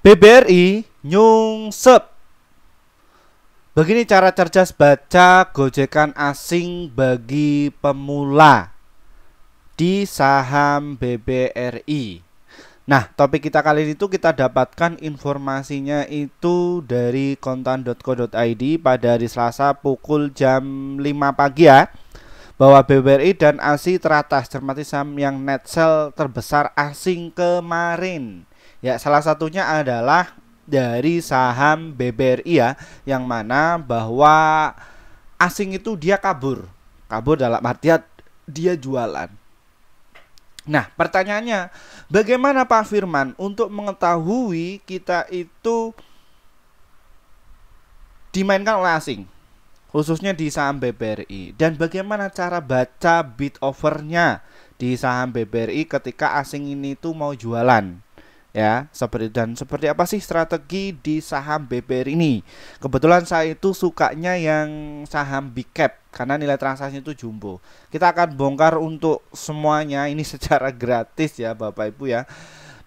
BBRI nyungsep. Begini cara cerdas baca gojekan asing bagi pemula di saham BBRI. Nah, topik kita kali ini kita dapatkan informasinya itu dari kontan.co.id pada hari Selasa pukul jam 5 pagi ya, bahwa BBRI dan ASI teratas cermati saham yang net sell terbesar asing kemarin. Ya, salah satunya adalah dari saham BBRI ya, yang mana bahwa asing itu dia kabur dalam artian dia jualan. Nah, pertanyaannya, bagaimana Pak Firman untuk mengetahui kita itu dimainkan oleh asing, khususnya di saham BBRI, dan bagaimana cara baca bid offernya di saham BBRI ketika asing ini tuh mau jualan? Ya, seperti apa sih strategi di saham BBRI ini? Kebetulan saya itu sukanya yang saham big cap karena nilai transaksinya itu jumbo. Kita akan bongkar untuk semuanya ini secara gratis ya Bapak Ibu ya.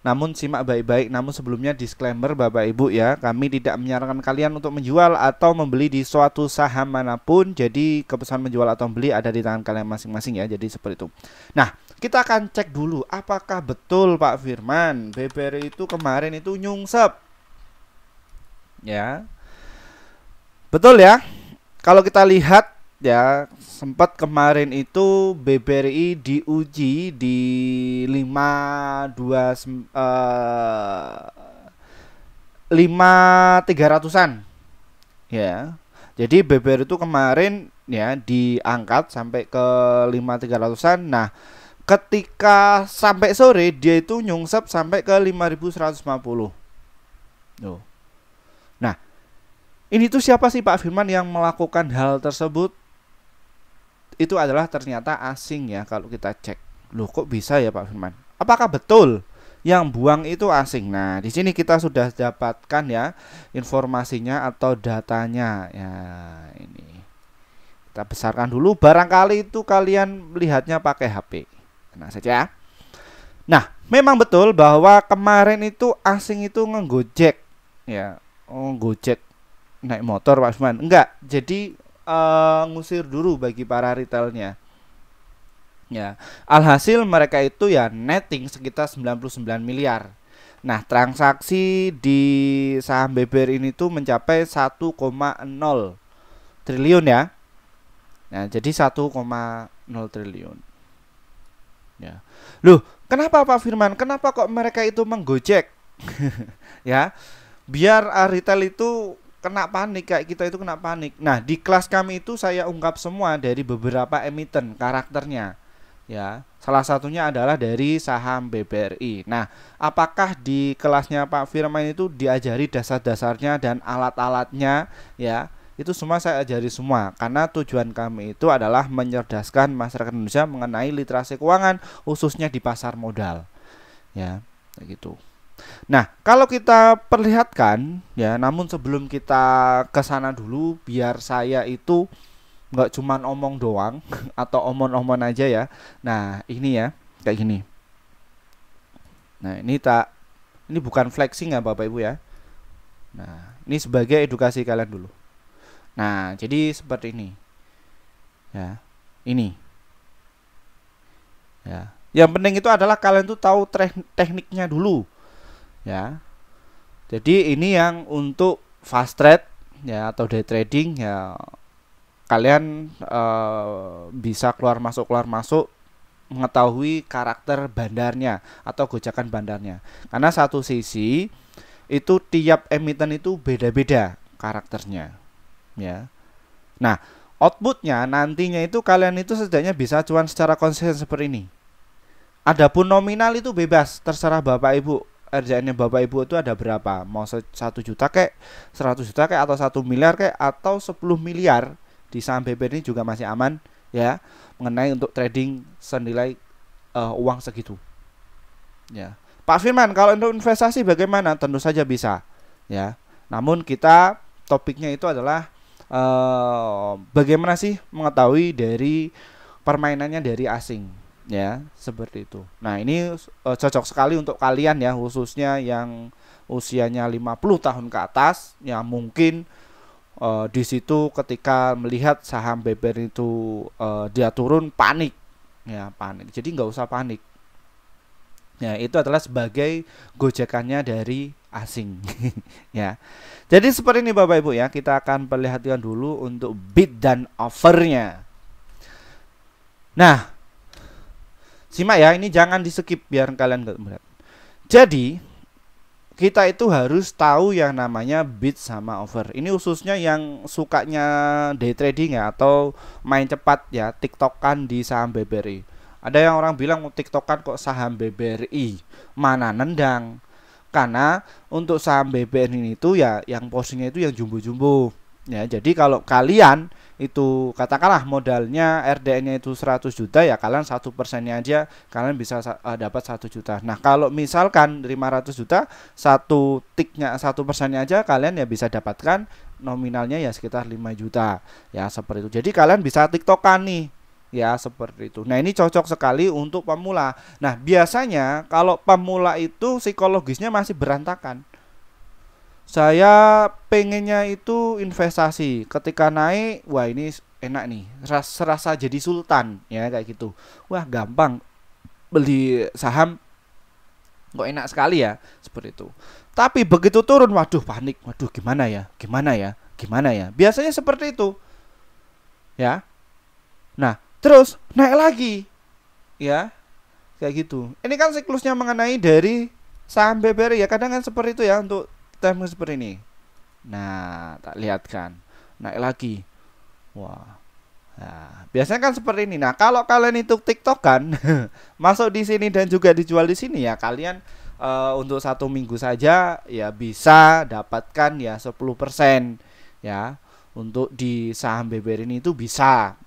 Namun simak baik-baik, namun sebelumnya disclaimer Bapak Ibu ya, kami tidak menyarankan kalian untuk menjual atau membeli di suatu saham manapun. Jadi keputusan menjual atau membeli ada di tangan kalian masing-masing ya. Jadi seperti itu. Nah, kita akan cek dulu apakah betul Pak Firman BBRI itu kemarin itu nyungsep. Ya. Betul ya. Kalau kita lihat ya, sempat kemarin itu BBRI diuji di 5.300-an ya. Jadi BBRI itu kemarin ya diangkat sampai ke 5.300-an. Nah, ketika sampai sore dia itu nyungsep sampai ke 5.150. Tuh. Nah, ini tuh siapa sih Pak Firman yang melakukan hal tersebut? Itu adalah ternyata asing ya. Kalau kita cek, loh kok bisa ya Pak Firman? Apakah betul yang buang itu asing? Nah, di sini kita sudah dapatkan ya informasinya atau datanya ya. Ini kita besarkan dulu. Barangkali itu kalian melihatnya pakai HP. Nah saja. Nah, memang betul bahwa kemarin itu asing itu nge-Gojek ya, Gojek naik motor Pak Firman. Enggak, jadi ngusir dulu bagi para retailnya. Ya, alhasil mereka itu ya netting sekitar 99 miliar. Nah, transaksi di saham BBRI ini tuh mencapai 1,0 triliun ya. Nah, jadi 1,0 triliun. Ya. Loh, kenapa Pak Firman? Kenapa kok mereka itu menggojek? Ya, biar retail itu kena panik, kayak kita itu kena panik. Nah, di kelas kami itu saya ungkap semua dari beberapa emiten karakternya. Ya, salah satunya adalah dari saham BBRI. Nah, apakah di kelasnya Pak Firman itu diajari dasar-dasarnya dan alat-alatnya ya? Itu semua saya ajari semua karena tujuan kami itu adalah mencerdaskan masyarakat Indonesia mengenai literasi keuangan khususnya di pasar modal. Ya, begitu. Nah, kalau kita perlihatkan ya, namun sebelum kita ke sana dulu biar saya itu nggak cuman omong doang atau omong-omong aja ya. Nah, ini ya, kayak gini. Nah, ini bukan flexing ya Bapak Ibu ya. Nah, ini sebagai edukasi kalian dulu. Nah, jadi seperti ini. Ya. Ini. Ya. Yang penting itu adalah kalian tuh tahu tekniknya dulu. Ya. Jadi ini yang untuk fast trade ya atau day trading ya, kalian bisa keluar masuk mengetahui karakter bandarnya atau gojakan bandarnya. Karena satu sisi itu tiap emiten itu beda-beda karakternya. Ya. Nah, outputnya nantinya itu kalian itu setidaknya bisa cuan secara konsisten seperti ini. Adapun nominal itu bebas, terserah Bapak Ibu. RJN-nya Bapak Ibu itu ada berapa? Mau 1 juta kek, 100 juta kek, atau 1 miliar kek, atau 10 miliar di saham BBRI ini juga masih aman ya, mengenai untuk trading senilai uang segitu. Ya. Pak Firman, kalau untuk investasi bagaimana? Tentu saja bisa ya. Namun kita topiknya itu adalah bagaimana sih mengetahui dari permainannya dari asing. Ya, seperti itu. Nah, ini cocok sekali untuk kalian ya, khususnya yang usianya 50 tahun ke atas, ya mungkin di situ ketika melihat saham BBRI itu dia turun, panik, ya panik. Jadi nggak usah panik. Ya, itu adalah sebagai gojekannya dari asing. Ya. Jadi seperti ini Bapak Ibu ya, kita akan perlihatkan dulu untuk bid dan offernya. Nah, simak ya, ini jangan di skip biar kalian nggak berat. Jadi kita itu harus tahu yang namanya bid sama offer. Ini khususnya yang sukanya day trading ya, atau main cepat ya, tiktokan di saham BBRI. Ada yang orang bilang tiktokan kok saham BBRI, mana nendang. Karena untuk saham BBRI itu ya yang posisinya itu yang jumbo-jumbo. Ya, jadi kalau kalian itu katakanlah modalnya RDN-nya itu 100 juta, ya kalian 1%-nya aja kalian bisa dapat 1 juta. Nah, kalau misalkan 500 juta, satu tiknya 1%-nya aja kalian ya bisa dapatkan nominalnya ya sekitar 5 juta. Ya, seperti itu. Jadi kalian bisa tiktokan nih. Ya, seperti itu. Nah, ini cocok sekali untuk pemula. Nah, biasanya kalau pemula itu psikologisnya masih berantakan. Saya pengennya itu investasi, ketika naik, wah ini enak nih, serasa jadi sultan ya, kayak gitu. Wah, gampang beli saham, kok enak sekali ya, seperti itu. Tapi begitu turun, waduh panik, waduh gimana ya, gimana ya, gimana ya. Biasanya seperti itu. Ya. Nah, terus naik lagi. Ya. Kayak gitu. Ini kan siklusnya mengenai dari saham BBRI ya, kadang kan seperti itu ya untuk time seperti ini. Nah, tak lihatkan naik lagi. Wah. Nah, biasanya kan seperti ini. Nah, kalau kalian itu tiktokan masuk di sini dan juga dijual di sini ya, kalian untuk 1 minggu saja ya bisa dapatkan ya 10% ya. Untuk di saham BBRI ini itu bisa.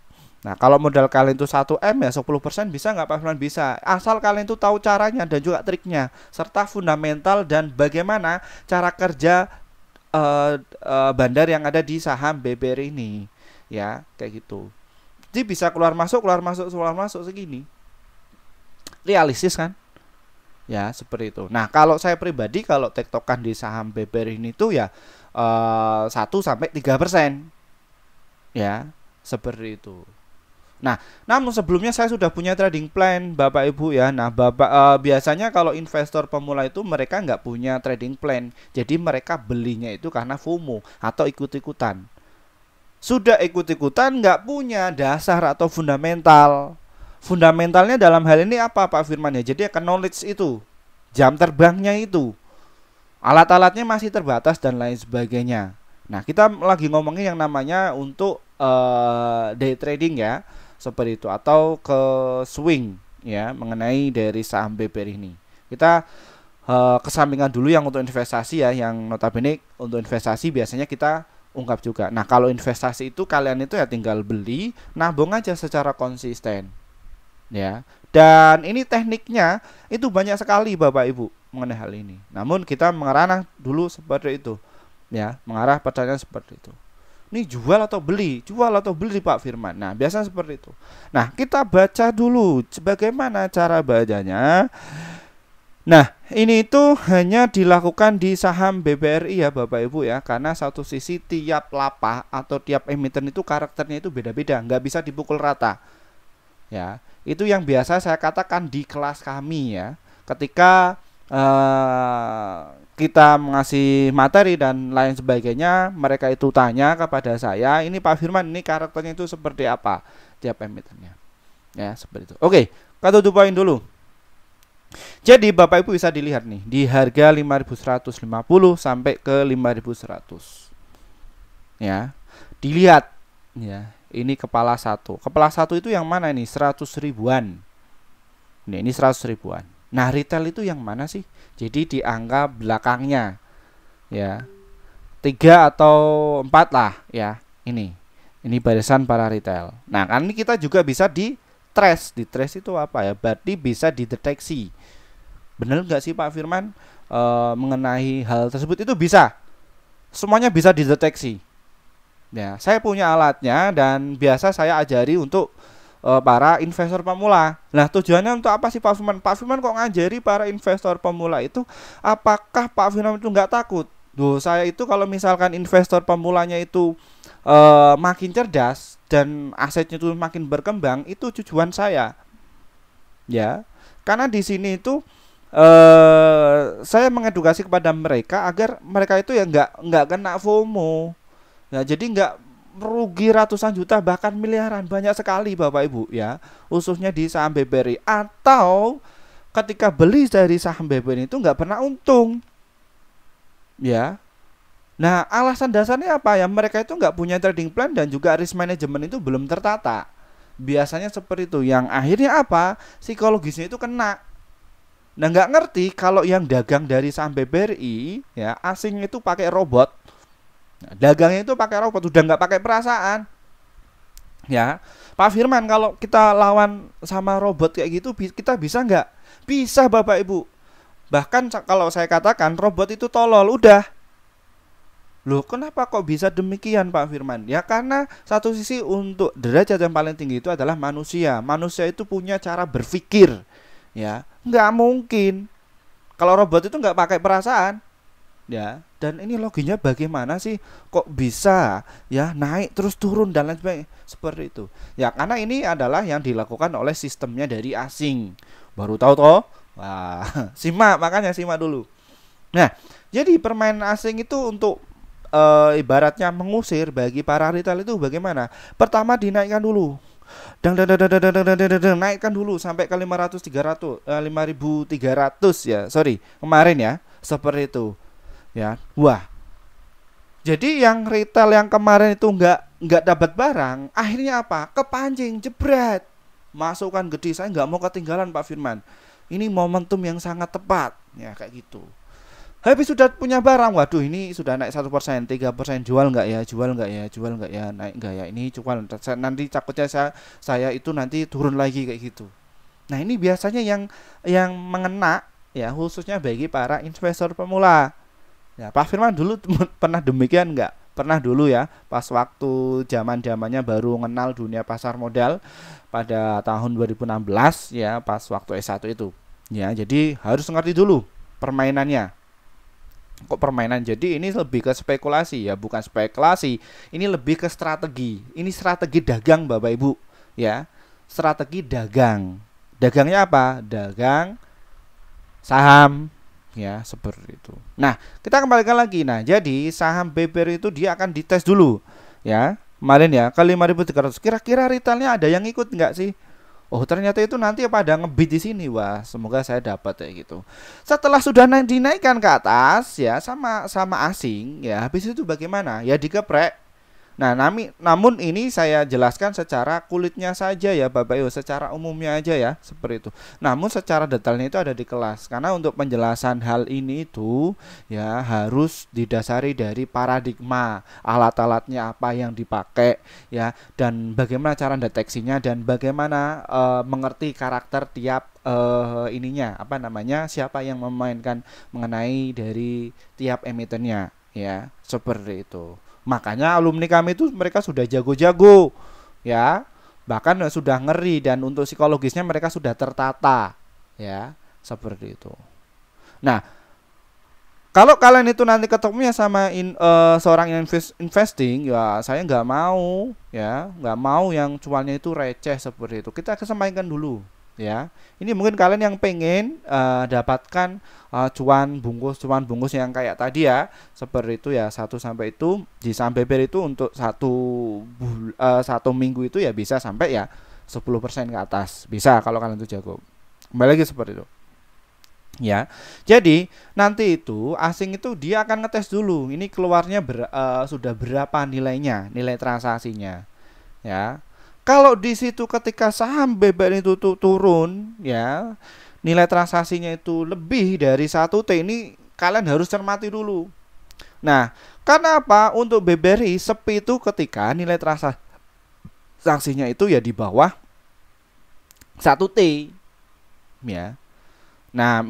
Nah, kalau modal kalian itu 1M ya 10% bisa nggak Pak Firman? Bisa. Asal kalian itu tahu caranya dan juga triknya, serta fundamental dan bagaimana cara kerja bandar yang ada di saham BBRI ini. Ya, kayak gitu. Jadi bisa keluar masuk segini. Realistis kan? Ya, seperti itu. Nah, kalau saya pribadi kalau tektokan di saham BBRI ini tuh ya 1-3%. Ya, seperti itu. Nah, namun sebelumnya saya sudah punya trading plan Bapak Ibu ya. Nah, biasanya kalau investor pemula itu mereka nggak punya trading plan. Jadi mereka belinya itu karena FOMO atau ikut-ikutan. Sudah ikut-ikutan nggak punya dasar atau fundamental. Fundamentalnya dalam hal ini apa Pak Firman ya? Jadi akan knowledge itu, jam terbangnya itu, alat-alatnya masih terbatas dan lain sebagainya. Nah, kita lagi ngomongin yang namanya untuk day trading ya, seperti itu, atau ke swing ya, mengenai dari saham BBRI ini. Kita kesampingkan dulu yang untuk investasi ya, yang notabene untuk investasi biasanya kita ungkap juga. Nah, kalau investasi itu kalian itu ya tinggal beli, nabung aja secara konsisten. Ya. Dan ini tekniknya itu banyak sekali Bapak Ibu mengenai hal ini. Namun kita mengarah dulu seperti itu. Ya, mengarah pertanyaan seperti itu. Ini jual atau beli Pak Firman. Nah, biasanya seperti itu. Nah, kita baca dulu bagaimana cara bacanya. Nah, ini itu hanya dilakukan di saham BBRI ya Bapak Ibu ya, karena satu sisi tiap lapak atau tiap emiten itu karakternya itu beda-beda, nggak bisa dipukul rata. Ya, itu yang biasa saya katakan di kelas kami ya. Ketika kita mengasih materi dan lain sebagainya, mereka itu tanya kepada saya, ini Pak Firman, ini karakternya itu seperti apa tiap emitennya. Ya, seperti itu. Oke, kita tutup poin dulu. Jadi Bapak Ibu bisa dilihat nih, di harga 5.150 sampai ke 5.100. Ya. Dilihat ya. Ini kepala satu. Kepala satu itu yang mana ini? 100 ribuan. Ini 100 ribuan. Nah, retail itu yang mana sih? Jadi di angka belakangnya. Ya. 3 atau 4 lah ya. Ini barisan para retail. Nah, kan ini kita juga bisa di trace. Di trace itu apa ya? Berarti bisa dideteksi. Benar nggak sih Pak Firman mengenai hal tersebut? Itu bisa. Semuanya bisa dideteksi. Ya, saya punya alatnya dan biasa saya ajari untuk para investor pemula. Nah, tujuannya untuk apa sih Pak Firman? Pak Firman kok ngajari para investor pemula itu, apakah Pak Firman itu nggak takut? Duh, saya itu kalau misalkan investor pemulanya itu makin cerdas dan asetnya itu makin berkembang, itu tujuan saya, ya. Karena di sini itu saya mengedukasi kepada mereka agar mereka itu ya nggak kena FOMO. Nah, jadi nggak rugi ratusan juta bahkan miliaran, banyak sekali Bapak Ibu ya, khususnya di saham BBRI, atau ketika beli dari saham BBRI itu nggak pernah untung ya. Nah, alasan dasarnya apa ya? Mereka itu nggak punya trading plan dan juga risk management itu belum tertata. Biasanya seperti itu. Yang akhirnya apa? Psikologisnya itu kena. Nah, nggak ngerti kalau yang dagang dari saham BBRI ya, asing itu pakai robot. Nah, dagangnya itu pakai robot, udah nggak pakai perasaan. Ya, Pak Firman, kalau kita lawan sama robot kayak gitu, kita bisa nggak? Bisa Bapak Ibu. Bahkan kalau saya katakan robot itu tolol, udah. Loh, kenapa kok bisa demikian Pak Firman? Ya karena satu sisi untuk derajat yang paling tinggi itu adalah manusia. Manusia itu punya cara berpikir, ya. Nggak mungkin kalau robot itu nggak pakai perasaan, ya. Dan ini loginya bagaimana sih? Kok bisa ya naik terus turun dan lain sebagainya seperti itu? Ya karena ini adalah yang dilakukan oleh sistemnya dari asing. Baru tahu toh? Wah, simak, makanya simak dulu. Nah, jadi permainan asing itu untuk ibaratnya mengusir bagi para retail itu bagaimana? Pertama dinaikkan dulu. Naikkan dulu sampai ke 500 300 5.300 ya. Sorry, kemarin ya. Seperti itu. Ya. Wah. Jadi yang retail yang kemarin itu nggak dapat barang, akhirnya apa? Kepancing, jebret. Masukkan gede, saya nggak mau ketinggalan Pak Firman. Ini momentum yang sangat tepat. Ya kayak gitu. Habis sudah punya barang, waduh ini sudah naik 1%, 3%, jual nggak ya, jual nggak ya, jual nggak ya, naik nggak ya, ini jual, nanti takutnya saya itu nanti turun lagi kayak gitu. Nah ini biasanya yang mengena ya, khususnya bagi para investor pemula. Ya Pak Firman dulu pernah demikian nggak? Pernah dulu ya, pas waktu zamannya baru mengenal dunia pasar modal pada tahun 2016 ya, pas waktu S1 itu. Ya jadi harus ngerti dulu permainannya. Kok permainan? Jadi ini lebih ke spekulasi ya, bukan spekulasi. Ini lebih ke strategi. Ini strategi dagang Bapak Ibu, ya. Strategi dagang. Dagangnya apa? Dagang saham, ya, seperti itu. Nah, kita kembalikan lagi. Nah, jadi saham BBRI itu dia akan dites dulu, ya. Kemarin ya ke 5.300. Kira-kira retailnya ada yang ikut nggak sih? Oh ternyata itu nanti pada ngebid di sini. Wah semoga saya dapat kayak gitu. Setelah sudah dinaikkan ke atas ya sama asing ya, habis itu bagaimana? Ya dikeprek. Nah namun ini saya jelaskan secara kulitnya saja ya Bapak Ibu, secara umumnya aja ya seperti itu. Namun secara detailnya itu ada di kelas. Karena untuk penjelasan hal ini itu ya harus didasari dari paradigma, alat-alatnya apa yang dipakai ya, dan bagaimana cara deteksinya, dan bagaimana mengerti karakter tiap ininya apa namanya, siapa yang memainkan mengenai dari tiap emitennya ya seperti itu. Makanya alumni kami itu mereka sudah jago-jago ya, bahkan sudah ngeri, dan untuk psikologisnya mereka sudah tertata ya seperti itu. Nah kalau kalian itu nanti ketemunya sama seorang investing ya, saya nggak mau ya, nggak mau yang cuannya itu receh seperti itu. Kita kesampaikan dulu ya. Ini mungkin kalian yang pengen dapatkan cuan bungkus yang kayak tadi ya, seperti itu ya, 1 sampai itu di saham BBRI itu untuk satu minggu itu ya bisa sampai ya 10% ke atas, bisa kalau kalian itu jago. Kembali lagi seperti itu ya. Jadi nanti itu asing itu dia akan ngetes dulu ini keluarnya sudah berapa nilainya, nilai transaksinya ya. Kalau di situ ketika saham BBRI itu turun ya, nilai transaksinya itu lebih dari 1T, ini kalian harus cermati dulu. Nah, karena apa? Untuk BBRI sepi itu ketika nilai transaksinya itu ya di bawah 1T ya. Nah,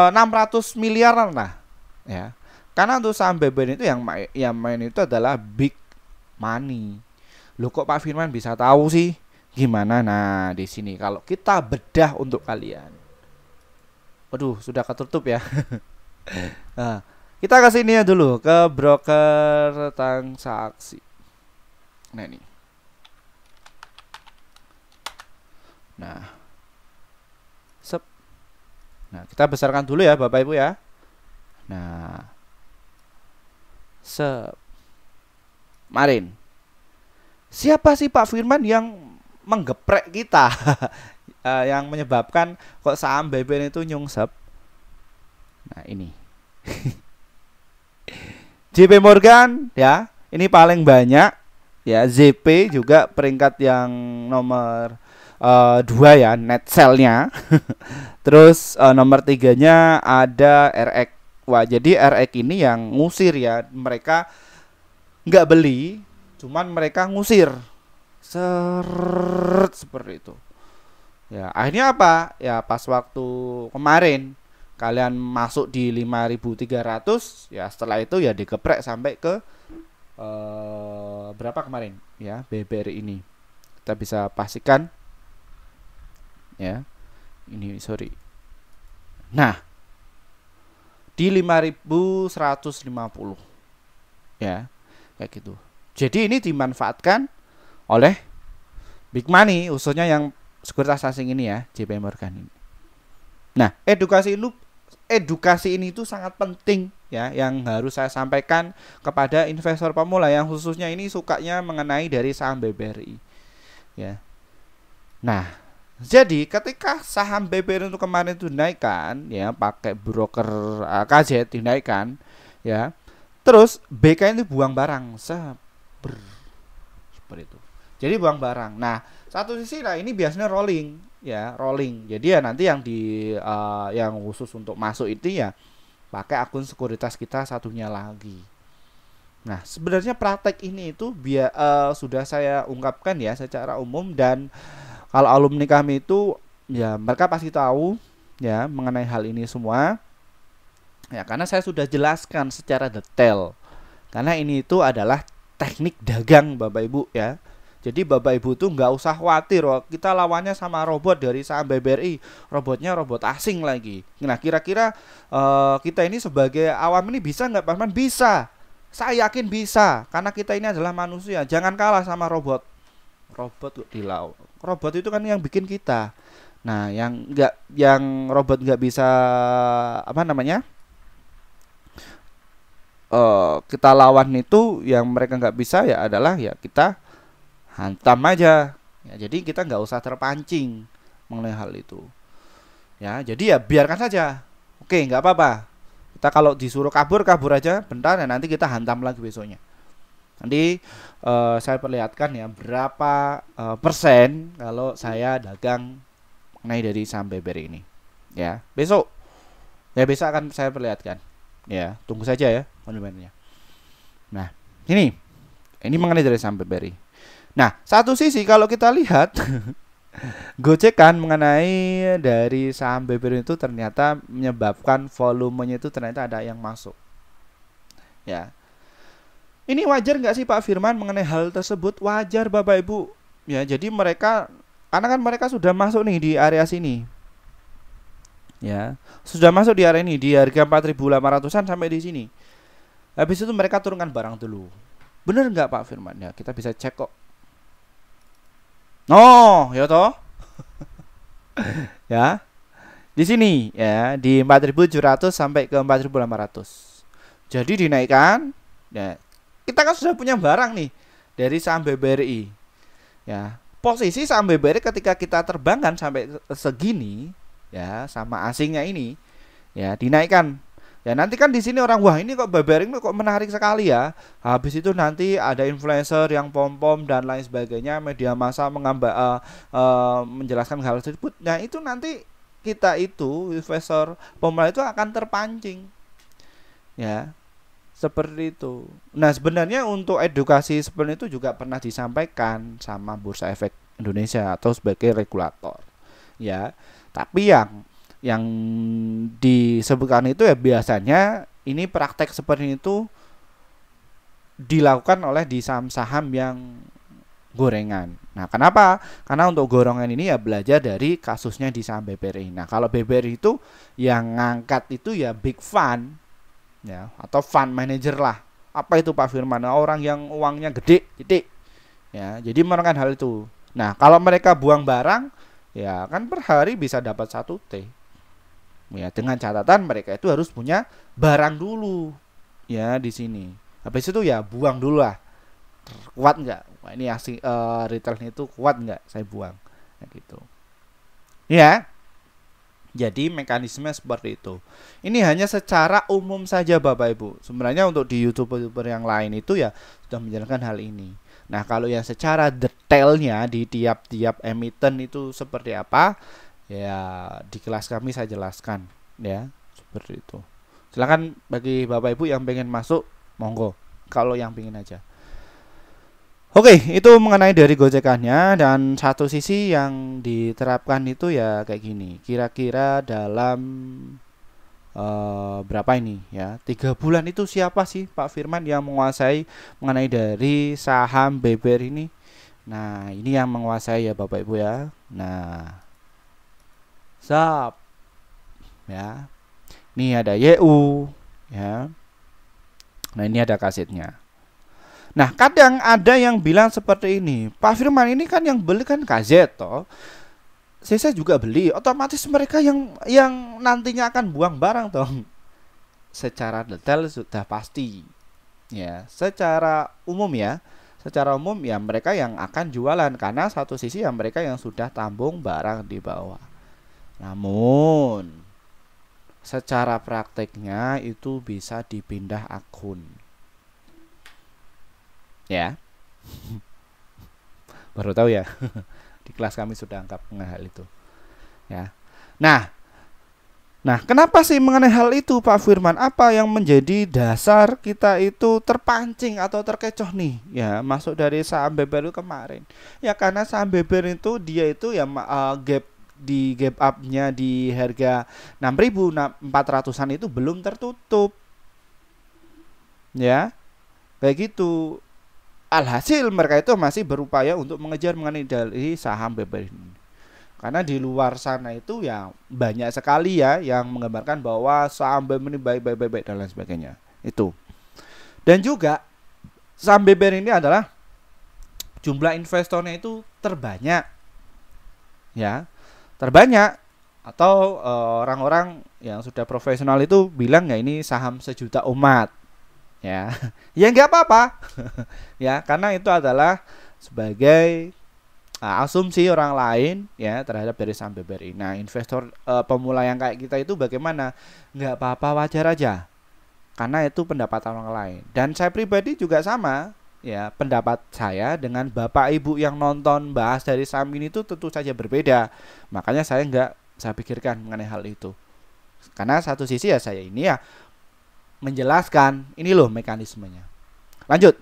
600 miliaran lah ya. Karena untuk saham BBRI itu yang main itu adalah big money. Loh kok Pak Firman bisa tahu sih? Gimana? Nah, di sini kalau kita bedah untuk kalian. Waduh, sudah ketutup ya. Nah, kita ke sini ya dulu ke broker transaksi. Nah, ini. Nah, sep. Nah, kita besarkan dulu ya Bapak Ibu ya. Nah, sep. Marin. Siapa sih Pak Firman yang menggeprek kita? Yang menyebabkan kok saham BBRI itu nyungsep? Nah, ini. JP Morgan ya, ini paling banyak ya. ZP juga peringkat yang nomor 2 ya, net sell-nya. Terus nomor 3-nya ada RX. Wah, jadi RX ini yang ngusir ya. Mereka nggak beli, cuman mereka ngusir. Seret seperti itu. Ya, akhirnya apa? Ya, pas waktu kemarin kalian masuk di 5.300 ya, setelah itu ya digeprek sampai ke berapa kemarin ya BBRI ini. Kita bisa pastikan ya. Ini sorry. Nah, di 5.150 ya, kayak gitu. Jadi ini dimanfaatkan oleh big money, khususnya yang sekuritas asing ini ya, JP Morgan ini. Nah, edukasi ini itu sangat penting ya, yang harus saya sampaikan kepada investor pemula yang khususnya ini sukanya mengenai dari saham BBRI ya. Nah, jadi ketika saham BBRI untuk kemarin itu dinaikkan ya, pakai broker KZ dinaikkan ya, terus BK itu buang barang seperti itu. Jadi buang barang. Nah, satu sisi lah ini biasanya rolling ya, rolling. Jadi ya nanti yang yang khusus untuk masuk itu ya pakai akun sekuritas kita satunya lagi. Nah, sebenarnya praktek ini itu sudah saya ungkapkan ya secara umum, dan kalau alumni kami itu ya mereka pasti tahu ya mengenai hal ini semua. Ya, karena saya sudah jelaskan secara detail. Karena ini itu adalah teknik dagang Bapak Ibu ya. Jadi Bapak Ibu tuh nggak usah khawatir, oh, kita lawannya sama robot dari saham BBRI, robotnya robot asing lagi. Nah, kira-kira kita ini sebagai awam ini bisa nggak Pak Man? Bisa, saya yakin bisa, karena kita ini adalah manusia. Jangan kalah sama robot. Robot dilawan. Robot itu kan yang bikin kita. Nah, yang robot nggak bisa apa namanya? Kita lawan itu, yang mereka nggak bisa ya adalah ya kita hantam aja ya. Jadi kita nggak usah terpancing mengenai hal itu ya. Jadi ya biarkan saja, oke, nggak apa-apa. Kita kalau disuruh kabur aja bentar ya, nanti kita hantam lagi besoknya. Nanti saya perlihatkan ya berapa persen kalau saya dagang mengenai dari saham BBRI ini ya, besok akan saya perlihatkan ya. Tunggu saja ya teman-temannya. Nah, ini mengenai dari saham BBRI. Nah, satu sisi kalau kita lihat gocekan mengenai dari saham BBRI itu ternyata menyebabkan volumenya itu ternyata ada yang masuk ya. Ini wajar nggak sih Pak Firman mengenai hal tersebut? Wajar Bapak Ibu ya. Jadi mereka, karena kan mereka sudah masuk nih di area sini ya, sudah masuk di area ini di harga 4.800-an sampai di sini. Habis itu mereka turunkan barang dulu. Bener nggak Pak Firman? Ya, kita bisa cek kok. Oh, ya toh. Ya. Di sini ya, di 4.700 sampai ke 4.800. Jadi dinaikkan. Ya. Kita kan sudah punya barang nih dari saham BBRI. Ya. Posisi saham BBRI ketika kita terbangkan sampai segini ya, sama asingnya ini ya, dinaikkan. Ya, nanti kan di sini orang, wah ini kok BBRI kok menarik sekali ya. Habis itu nanti ada influencer yang pom-pom dan lain sebagainya, media massa menjelaskan hal tersebut. Nah, itu nanti kita itu investor pemula itu akan terpancing. Ya. Seperti itu. Nah, sebenarnya untuk edukasi seperti itu juga pernah disampaikan sama Bursa Efek Indonesia atau sebagai regulator. Ya. Tapi yang disebutkan itu ya biasanya ini praktek seperti itu dilakukan oleh di saham-saham yang gorengan. Nah, kenapa? Karena untuk gorengan ini ya belajar dari kasusnya di saham BBRI. Nah, kalau BBRI itu yang ngangkat itu ya big fund ya atau fund manager lah. Apa itu Pak Firman? Nah, orang yang uangnya gede, titik. Ya, jadi menekan hal itu. Nah, kalau mereka buang barang, ya kan per hari bisa dapat 1 T. Ya, dengan catatan mereka itu harus punya barang dulu. Ya, di sini. Habis itu ya buang dulu lah. Kuat nggak? Wah, ini asing retailnya itu kuat nggak? Saya buang. Ya, gitu. Ya. Jadi mekanisme seperti itu. Ini hanya secara umum saja Bapak Ibu. Sebenarnya untuk di YouTuber yang lain itu ya sudah menjalankan hal ini. Nah, kalau yang secara detailnya di tiap-tiap emiten itu seperti apa? Ya, di kelas kami saya jelaskan ya, seperti itu. Silakan bagi Bapak Ibu yang pengen masuk, monggo. Kalau yang pengen aja. Oke, itu mengenai dari gojekannya. Dan satu sisi yang diterapkan itu ya kayak gini. Kira-kira dalam berapa ini ya? 3 bulan itu siapa sih Pak Firman yang menguasai mengenai dari saham BBR ini? Nah, ini yang menguasai ya Bapak Ibu ya. Nah, SAP ya. Ini ada YU ya. Nah, ini ada kasetnya. Nah, kadang ada yang bilang seperti ini, Pak Firman ini kan yang beli kan KZ toh. Saya juga beli, otomatis mereka yang nantinya akan buang barang toh. Secara detail sudah pasti. Ya, secara umum ya. Secara umum ya mereka yang akan jualan karena satu sisi ya mereka yang sudah tambung barang di bawah. Namun secara prakteknya itu bisa dipindah akun. Ya. Baru tahu ya. Di kelas kami sudah angkat mengenai hal itu. Ya. Nah, kenapa sih mengenai hal itu Pak Firman? Apa yang menjadi dasar kita itu terpancing atau terkecoh nih? Ya, masuk dari saham BBR itu kemarin. Ya karena saham BBR itu dia itu ya gap up-nya di harga 6.400-an itu belum tertutup. Ya. Kayak gitu. Alhasil mereka itu masih berupaya untuk mengejar mengenai dari saham BBR ini. Karena di luar sana itu ya banyak sekali ya yang menggambarkan bahwa saham BBR ini baik dan lain sebagainya. Itu. Dan juga saham BBR ini adalah jumlah investornya itu terbanyak. Ya. Terbanyak atau orang-orang yang sudah profesional itu bilang ya ini saham sejuta umat. Ya, ya nggak apa-apa. Ya, karena itu adalah sebagai asumsi orang lain ya terhadap dari saham BBRI. Nah, investor pemula yang kayak kita itu bagaimana? Nggak apa-apa, wajar aja. Karena itu pendapat orang lain. Dan saya pribadi juga sama. Ya, pendapat saya dengan Bapak Ibu yang nonton bahas dari saham ini itu tentu saja berbeda. Makanya saya pikirkan mengenai hal itu. Karena satu sisi ya saya ini ya menjelaskan ini loh mekanismenya. Lanjut.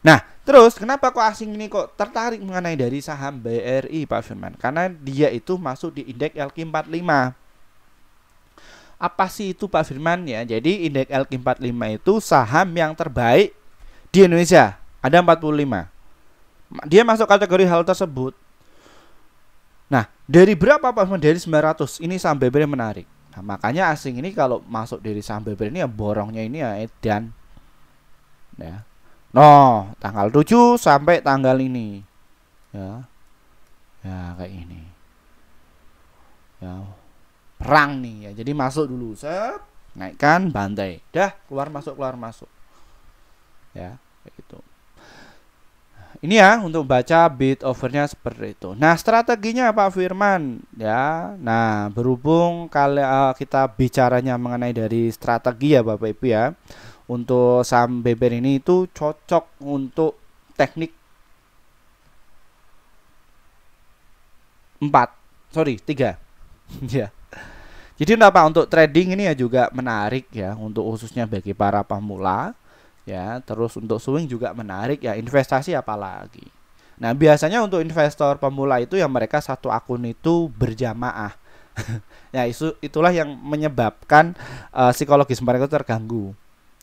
Nah, terus kenapa kok asing ini kok tertarik mengenai dari saham BRI Pak Firman? Karena dia itu masuk di indeks LQ45. Apa sih itu Pak Firman ya? Jadi indeks LQ45 itu saham yang terbaik di Indonesia. Ada 45. Dia masuk kategori hal tersebut. Nah, dari berapa Pak Firman? Dari 900. Ini saham BRI menarik. Nah, makanya asing ini kalau masuk dari saham BBR ini ya borongnya ini ya edan. Ya. No, tanggal 7 sampai tanggal ini. Ya. Ya, kayak ini. Ya. Perang nih ya. Jadi masuk dulu, set, naikkan bantai. Dah, keluar masuk. Ya, kayak gitu. Ini ya untuk baca bid overnya seperti itu. Nah, strateginya Pak Firman ya. Nah, berhubung kita bicaranya mengenai dari strategi ya Bapak Ibu ya. Untuk saham BBR ini itu cocok untuk teknik 3 ya. Jadi kenapa untuk trading ini ya juga menarik ya untuk khususnya bagi para pemula. Ya, terus untuk swing juga menarik ya, investasi apalagi. Nah, biasanya untuk investor pemula itu yang mereka satu akun itu berjamaah. Ya, itulah yang menyebabkan psikologis mereka terganggu.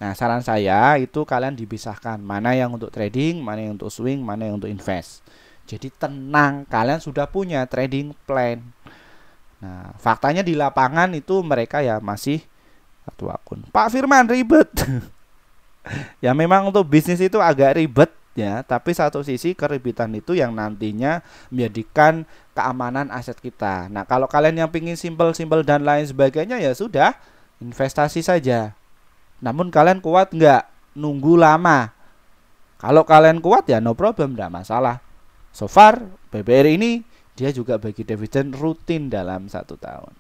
Nah, saran saya itu kalian dipisahkan mana yang untuk trading, mana yang untuk swing, mana yang untuk invest. Jadi tenang, kalian sudah punya trading plan. Nah, faktanya di lapangan itu mereka ya masih satu akun. Pak Firman ribet. Ya memang untuk bisnis itu agak ribet ya, tapi satu sisi keribetan itu yang nantinya menjadikan keamanan aset kita. Nah, kalau kalian yang pingin simple-simple dan lain sebagainya ya sudah, investasi saja. Namun kalian kuat nggak nunggu lama? Kalau kalian kuat ya no problem, nggak masalah. So far BBR ini dia juga bagi dividen rutin dalam 1 tahun.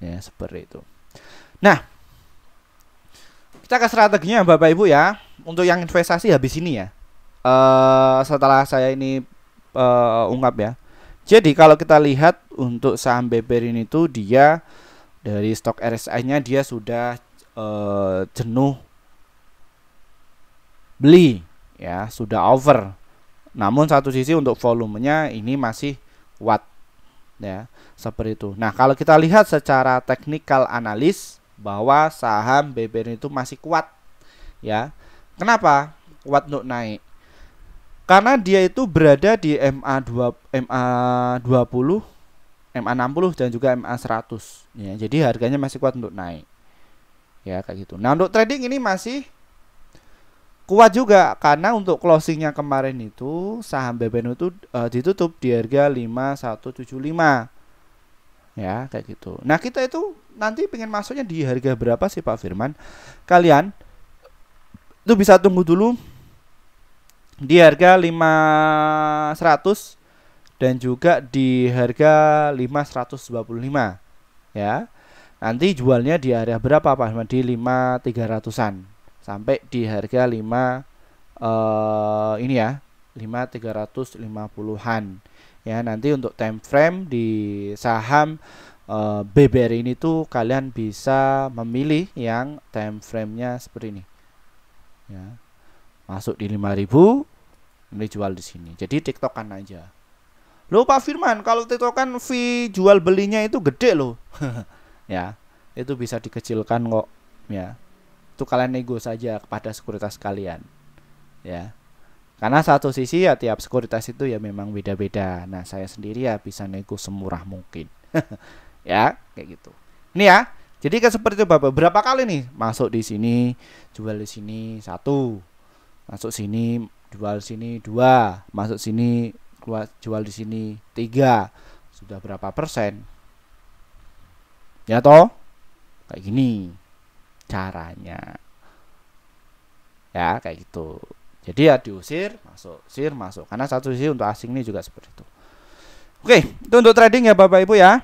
Ya seperti itu. Nah, kita ke strateginya Bapak Ibu ya. Untuk yang investasi habis ini ya. Setelah saya ini ungkap ya. Jadi kalau kita lihat untuk saham BBR ini tuh dia dari stok RSI-nya dia sudah jenuh beli ya, sudah over. Namun satu sisi untuk volumenya ini masih kuat ya, seperti itu. Nah, kalau kita lihat secara technical analis bahwa saham BBR itu masih kuat ya. Kenapa kuat untuk naik? Karena dia itu berada di MA20, MA60 dan juga MA100 ya. Jadi harganya masih kuat untuk naik. Ya, kayak gitu. Nah, untuk trading ini masih kuat juga karena untuk closingnya kemarin itu saham BBR itu ditutup di harga 5175. Ya, kayak gitu. Nah, kita itu nanti pengen masuknya di harga berapa sih Pak Firman? Kalian itu bisa tunggu dulu di harga 5100 dan juga di harga 5125 ya. Nanti jualnya di area berapa Pak Firman? Di 5300-an sampai di harga 5350-an. Ya, nanti untuk time frame di saham BBR ini tuh kalian bisa memilih yang time frame-nya seperti ini. Ya. Masuk di 5000, ini jual di sini. Jadi tiktokan aja. Loh Pak Firman, kalau tiktokan fee jual belinya itu gede loh. Ya, itu bisa dikecilkan kok, ya. Itu kalian nego saja kepada sekuritas kalian. Ya. Karena satu sisi ya tiap sekuritas itu ya memang beda-beda. Nah, saya sendiri ya bisa nego semurah mungkin. Ya, kayak gitu. Ini ya. Jadi kan seperti itu Bapak. Berapa kali nih masuk di sini, jual di sini 1. Masuk sini, jual sini 2. Masuk sini, keluar jual di sini 3. Sudah berapa persen? Ya toh? Kayak gini caranya. Ya, kayak gitu. Jadi ya diusir, masuk, usir, masuk. Karena satu sisi untuk asing ini juga seperti itu. Oke, itu untuk trading ya Bapak Ibu ya.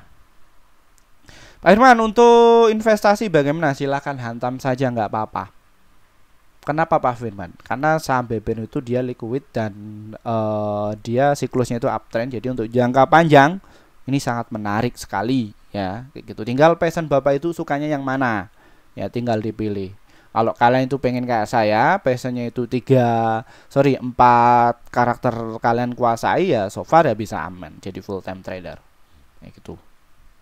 Pak Firman, untuk investasi bagaimana? Silahkan hantam saja, nggak apa-apa. Kenapa Pak Firman? Karena saham BBR itu dia liquid dan dia siklusnya itu uptrend. Jadi untuk jangka panjang ini sangat menarik sekali ya. Kayak gitu. Tinggal passion Bapak itu sukanya yang mana? Ya tinggal dipilih. Kalau kalian itu pengen kayak saya, passionnya itu 4 karakter kalian kuasai ya, so far ya bisa aman jadi full time trader. Kayak gitu.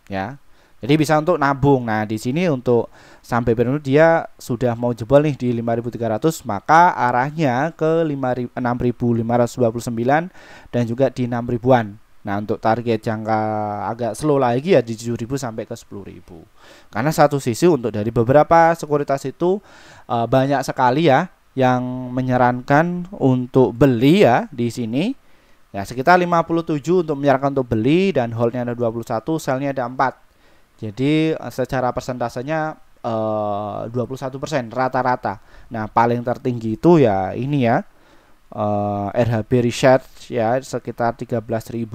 Ya. Jadi bisa untuk nabung. Nah, di sini untuk sampai BBR dia sudah mau jebol nih di 5300, maka arahnya ke 6529 dan juga di 6000-an. Nah, untuk target jangka agak slow lagi ya di 7000 sampai ke 10000. Karena satu sisi untuk dari beberapa sekuritas itu banyak sekali ya yang menyarankan untuk beli ya di sini. Ya, sekitar 57 untuk menyarankan untuk beli dan holdnya ada 21, sellnya ada 4. Jadi secara persentasenya 21% rata-rata. Nah, paling tertinggi itu ya ini ya. RHB Research ya sekitar 13.000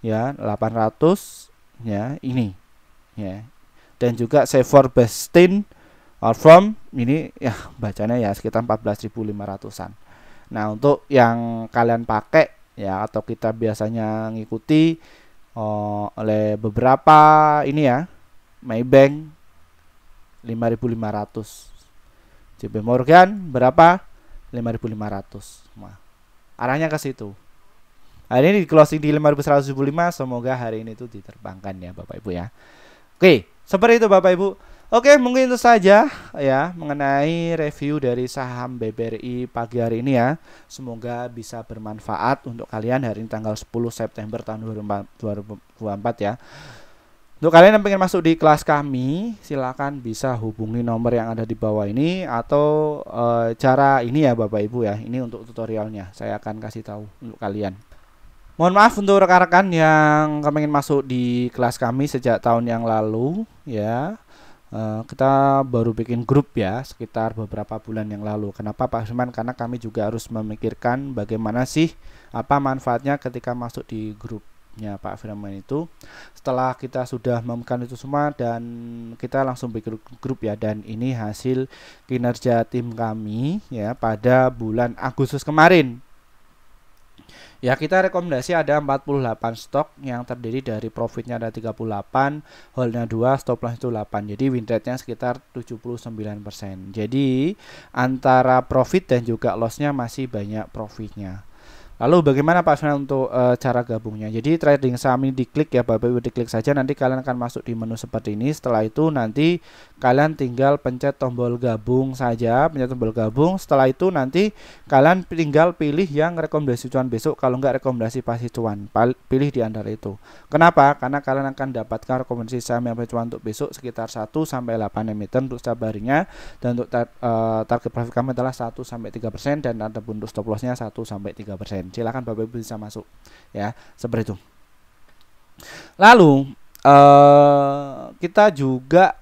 ya 800 ya ini ya, dan juga Sefor Bestin from ini ya bacanya ya sekitar 14.500-an. Nah, untuk yang kalian pakai ya atau kita biasanya ngikuti oleh beberapa ini ya, Maybank 5.500, JP Morgan berapa 5.500. Nah, arahnya ke situ. Hari ini di closing di 5.175. Semoga hari ini itu diterbangkan ya Bapak Ibu ya. Oke, seperti itu Bapak Ibu. Oke, mungkin itu saja ya mengenai review dari saham BBRI pagi hari ini ya. Semoga bisa bermanfaat untuk kalian hari ini tanggal 10 September tahun 2024 ya. Untuk kalian yang pengen masuk di kelas kami, silakan bisa hubungi nomor yang ada di bawah ini atau cara ini ya Bapak Ibu ya. Ini untuk tutorialnya. Saya akan kasih tahu untuk kalian. Mohon maaf untuk rekan-rekan yang pengen masuk di kelas kami sejak tahun yang lalu ya. Kita baru bikin grup ya sekitar beberapa bulan yang lalu. Kenapa Pak Firman? Karena kami juga harus memikirkan bagaimana sih apa manfaatnya ketika masuk di grupnya Pak Firman itu. Setelah kita sudah memegang itu semua dan kita langsung bikin grup ya, dan ini hasil kinerja tim kami ya pada bulan Agustus kemarin. Ya, kita rekomendasi ada 48 stok yang terdiri dari profitnya ada 38, holdnya 2, stop loss itu 8. Jadi win rate-nya sekitar 79%. Jadi antara profit dan juga loss-nya masih banyak profitnya. Lalu bagaimana Pak Firman untuk cara gabungnya? Jadi trading saham ini diklik ya Bapak Ibu, diklik saja, nanti kalian akan masuk di menu seperti ini. Setelah itu nanti kalian tinggal pencet tombol gabung saja, pencet tombol gabung. Setelah itu nanti kalian tinggal pilih yang rekomendasi cuan besok, kalau enggak rekomendasi pasti cuan. Pilih di antara itu. Kenapa? Karena kalian akan dapatkan rekomendasi saham yang cuan untuk besok sekitar 1 sampai 8 emiten untuk setiap harinya, dan untuk target profit kami adalah 1 sampai 3% dan ada untuk stop loss-nya 1 sampai 3%. Silakan Bapak Ibu bisa masuk ya, seperti itu. Lalu kita juga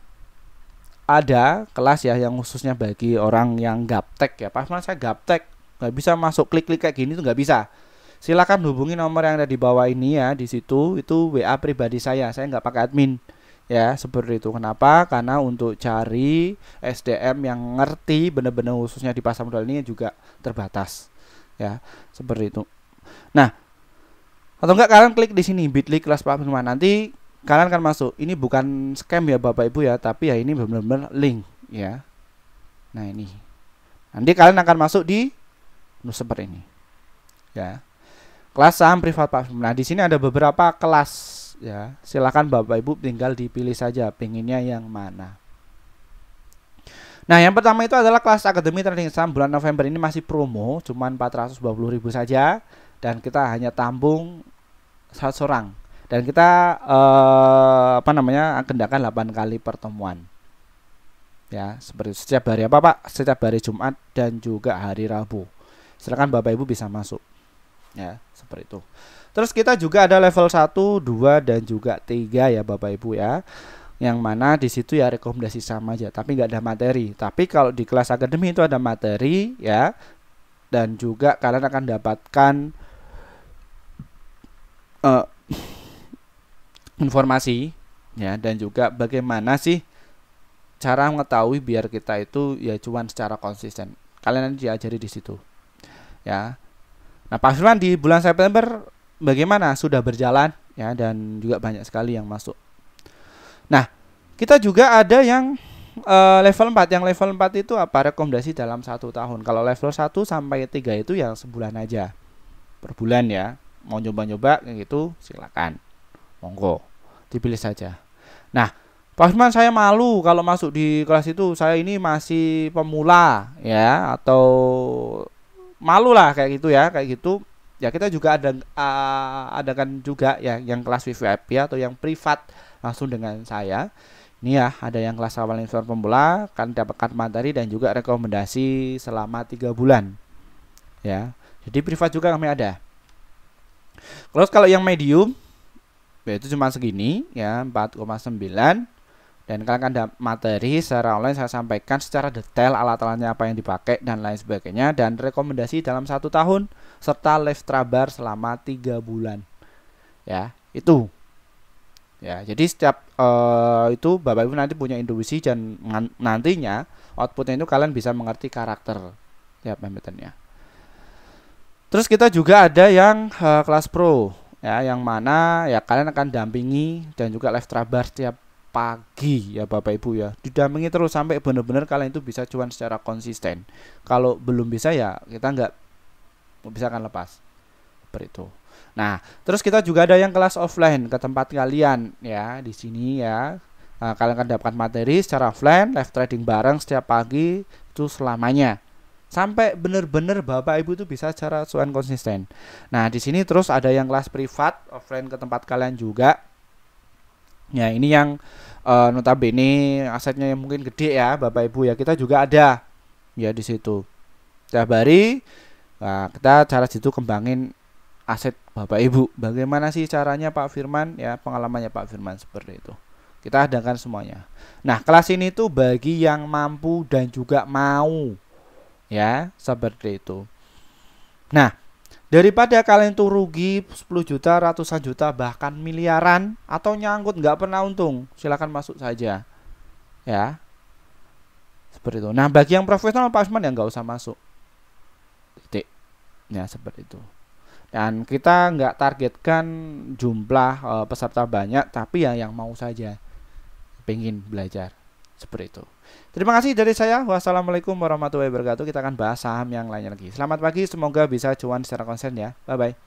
ada kelas ya yang khususnya bagi orang yang gaptek ya. Pas saya gaptek nggak bisa masuk klik-klik kayak gini tuh nggak bisa. Silakan hubungi nomor yang ada di bawah ini ya, di situ itu WA pribadi saya nggak pakai admin ya, seperti itu. Kenapa? Karena untuk cari SDM yang ngerti benar-benar khususnya di pasar modal ini juga terbatas ya, seperti itu. Nah, atau enggak kalian klik di sini bit.ly kelas Pak Firman, nanti kalian akan masuk. Ini bukan scam ya Bapak Ibu ya, tapi ya ini benar-benar link ya. Nah, ini nanti kalian akan masuk di menu seperti ini ya, kelas saham privat Pak Firman. Nah, di sini ada beberapa kelas ya, silakan Bapak Ibu tinggal dipilih saja pengennya yang mana. Nah, yang pertama itu adalah kelas Akademi Trading Saham bulan November ini masih promo, cuman 420.000 saja, dan kita hanya tampung 100 orang, dan kita agendakan 8 kali pertemuan. Ya, seperti setiap hari apa Pak? Setiap hari Jumat dan juga hari Rabu. Silakan Bapak Ibu bisa masuk. Ya, seperti itu. Terus kita juga ada level 1, 2 dan juga 3 ya Bapak Ibu ya. Yang mana di situ ya rekomendasi sama aja, tapi nggak ada materi. Tapi kalau di kelas akademi itu ada materi ya, dan juga kalian akan dapatkan informasi ya, dan juga bagaimana sih cara mengetahui biar kita itu ya cuan secara konsisten. Kalian nanti diajari di situ ya. Nah, Pak Firman di bulan September bagaimana? Sudah berjalan ya, dan juga banyak sekali yang masuk. Nah, kita juga ada yang level 4. Yang level 4 itu apa? Rekomendasi dalam 1 tahun. Kalau level 1 sampai 3 itu yang sebulan aja. Per bulan ya. Mau nyoba-nyoba kayak gitu silakan. Monggo, dipilih saja. Nah, Pak Firman saya malu kalau masuk di kelas itu. Saya ini masih pemula ya, atau malu lah kayak gitu ya, kayak gitu. Ya, kita juga adakan juga ya yang kelas VIP atau yang privat langsung dengan saya. Ini ya, ada yang kelas awal investor pemula, kan dapatkan materi dan juga rekomendasi selama 3 bulan. Ya. Jadi privat juga kami ada. Terus kalau yang medium yaitu cuma segini ya, 4,9, dan kalian akan dapat materi secara online. Saya sampaikan secara detail alat-alatnya apa yang dipakai dan lain sebagainya, dan rekomendasi dalam 1 tahun serta live trabar selama 3 bulan. Ya, itu. Ya, jadi setiap itu Bapak Ibu nanti punya intuisi, dan nantinya outputnya itu kalian bisa mengerti karakter tiap emitennya. Terus kita juga ada yang kelas pro ya, yang mana ya kalian akan dampingi dan juga live trabar setiap pagi ya Bapak Ibu ya. Didampingi terus sampai benar-benar kalian itu bisa cuan secara konsisten. Kalau belum bisa ya kita nggak bisa akan lepas. Seperti itu. Nah, terus kita juga ada yang kelas offline ke tempat kalian ya, di sini ya. Nah, kalian akan dapatkan materi secara offline, live trading bareng setiap pagi itu selamanya. Sampai benar-benar Bapak Ibu itu bisa secara cuan konsisten. Nah, di sini terus ada yang kelas privat offline ke tempat kalian juga. Ya, ini yang notabene asetnya yang mungkin gede ya, Bapak Ibu ya. Kita juga ada ya di situ. Setiap hari kita cara situ kembangin aset Bapak Ibu. Bagaimana sih caranya Pak Firman? Ya, pengalamannya Pak Firman seperti itu. Kita adakan semuanya. Nah, kelas ini tuh bagi yang mampu dan juga mau. Ya, seperti itu. Nah, daripada kalian tuh rugi 10 juta, ratusan juta, bahkan miliaran atau nyangkut nggak pernah untung, silakan masuk saja. Ya. Seperti itu. Nah, bagi yang profesional Pak Firman ya nggak usah masuk. Titik. Ya, seperti itu. Dan kita nggak targetkan jumlah peserta banyak, tapi ya yang mau saja pengen belajar seperti itu. Terima kasih dari saya. Wassalamualaikum warahmatullahi wabarakatuh. Kita akan bahas saham yang lainnya lagi. Selamat pagi, semoga bisa cuan secara konsen ya. Bye bye.